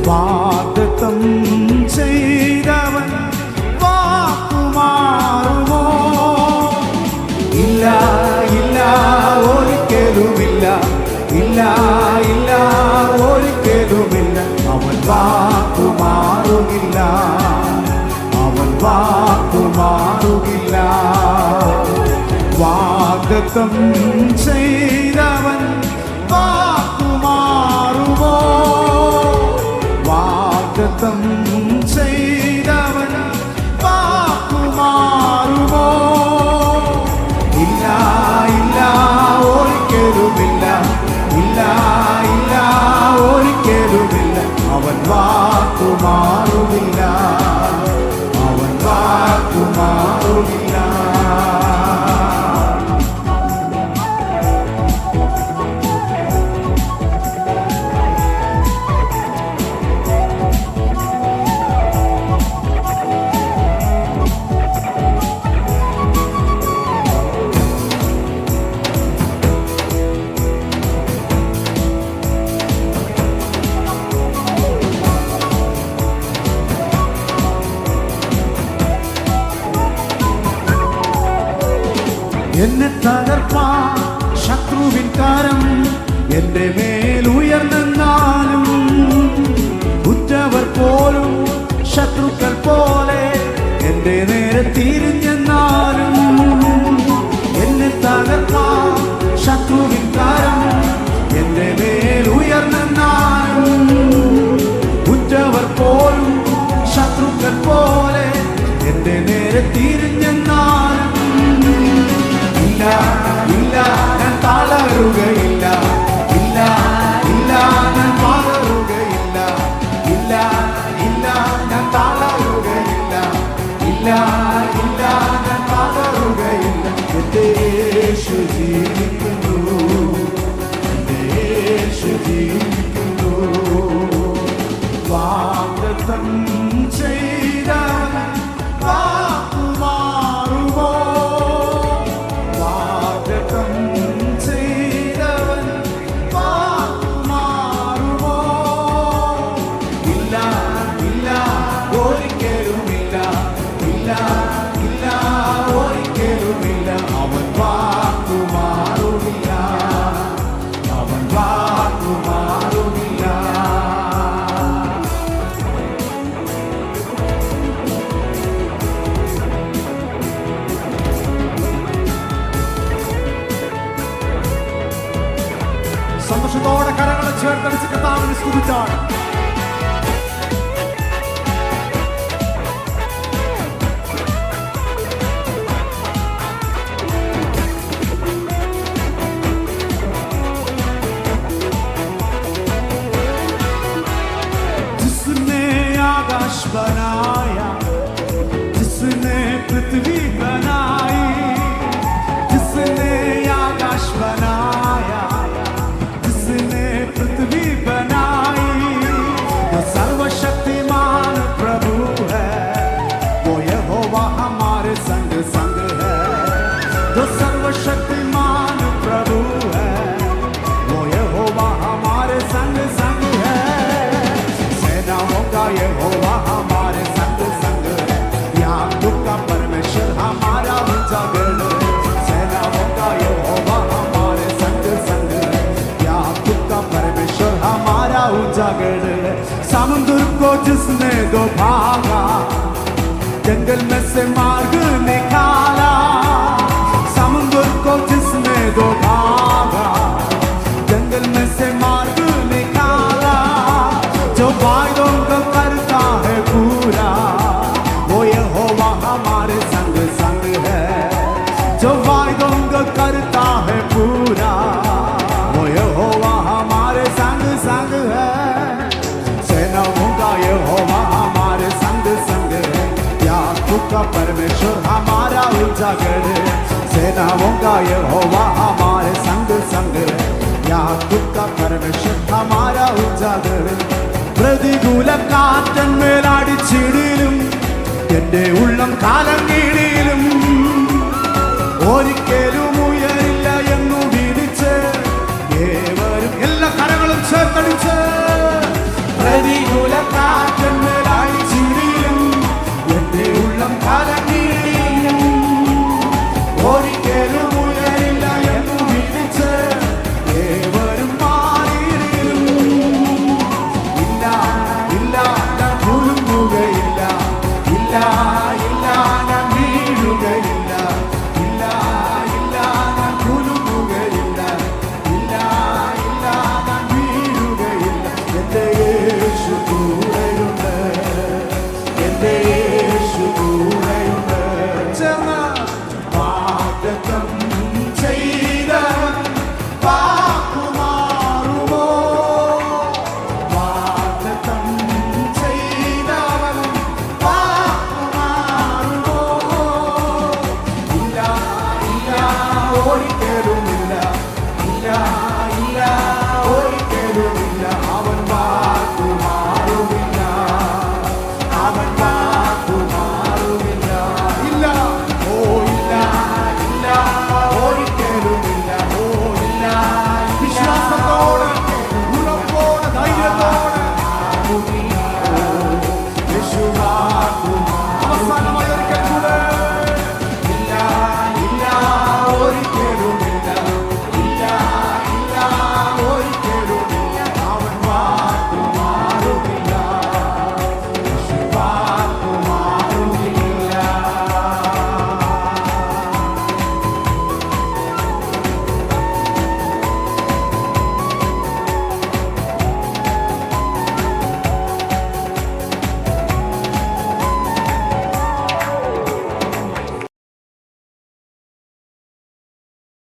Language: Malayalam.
വാഗ്ദത്തം ചെയ്തവൻ വാക്കുമാറുമോ? ഇല്ല ഇല്ല ഒരിക്കലുമില്ല, ഇല്ല ഇല്ല ഒരിക്കലുമില്ല. അവൻ വാക്കുമാറുകില്ല, അവൻ വാക്കുമാറുകില്ല. വാഗ്ദത്തം ചെയ്തവൻ വാക്കുമാറുമോ? വാഗ്ദത്തം ചെയ്തവൻ വാക്കുമാറുമോ? ഇല്ല ഇല്ല ഒരിക്കലുമില്ല, ഇല്ല ഇല്ല ഒരിക്കലുമില്ല. അവൻ വാക്കുമാറുകില്ല, അവൻ വാക്കുമാറുകില്ല. എന്നെ തകർപ്പാൻ ശത്രുവിൻ കരം എന്റെ മേൽ ഉയർന്നെന്നാലും, ഉറ്റവർ പോലും ശത്രുക്കൾ പോലെ എന്റെ നേരെ തിരിഞ്ഞെന്നാലും, എന്നെ തകർപ്പാൻ ശത്രുവിൻ കരം എന്റെ മേൽ ഉയർന്നെന്നാലും, ഉറ്റവർ പോലും ശത്രുക്കൾ പോലെ എന്റെ നേരെ തിരിഞ്ഞെന്നാലും, ഇല്ല ഇല്ല ഞാൻ തളരുകയില്ല, ഇല്ല ഇല്ല ഞാൻ പതറുകയില്ല, ഇല്ല ഇല്ല ഞാൻ തളരുകയില്ല, ഇല്ല ഇല്ല ഞാൻ പതറുകയില്ല. എന്റെ യേശു ജീവിക്കുന്നു, എന്റെ യേശു ജീവിക്കുന്നു. വാഗ്ദത്തം ചെയ്തവൻ വാക്കുമാറുമോ? വാഗ്ദത്തം ചെയ്തവൻ വാക്കുമാറുമോ? ഇല്ല ഇല്ല ഒരിക്കലുമില്ല, ഇല്ല ഇല്ല ഒരിക്കലുമില്ല. അവൻ വാക്കുമാറുകില്ല, അവൻ വാക്കുമാറുകില്ല. സന്തോഷത്തോടെ കരങ്ങളെ ചേർത്തടിച്ച് കർത്താവിനെ സ്തുതിച്ചാണ്. जिसने आकाश बनाया, जिसने पृथ्वी बनाई, जिसने आकाश बनाया, पृथ्वी बनाई, जो सर्वशक्तिमान प्रभु है, वो यहोवा हमारे संग संग है। जो सर्वशक्तिमान प्रभु है, वो यहोवा हमारे संग संग है। सेनाओं का यहोवा हमारे संग संग है, याकूब का परमेश्वर हमारा ऊंचा गढ़ है। सेनाओं का यहोवा हमारे संग संग है, याकूब का परमेश्वर हमारा ऊंचा गढ़ है। समुद्र को जिसने दो भागा, जंगल में से मार्ग निकाला, समुद्र को जिसने दो भागा, जंगल में से मार्ग निकाला, जो वायदों को करता है पूरा, वो यहोवा हमारे संग संग है। जो वायदों को करता है पूरा, वो यहोवा हमारे संग संग है। सेनाओं का यहोवा हमारे संग संग है, याकूब का परमेश्वर हमारा ऊंचा गढ़ है। सेनाओं का यहोवा हमारे संग संग है, याकूब का परमेश्वर हमारा ऊंचा गढ़ है। പ്രതികൂല കാറ്റന്മേലടിച്ചിടിലും എന്റെ ഉള്ളം കാലങ്ങിടിലും ഒരിക്കലും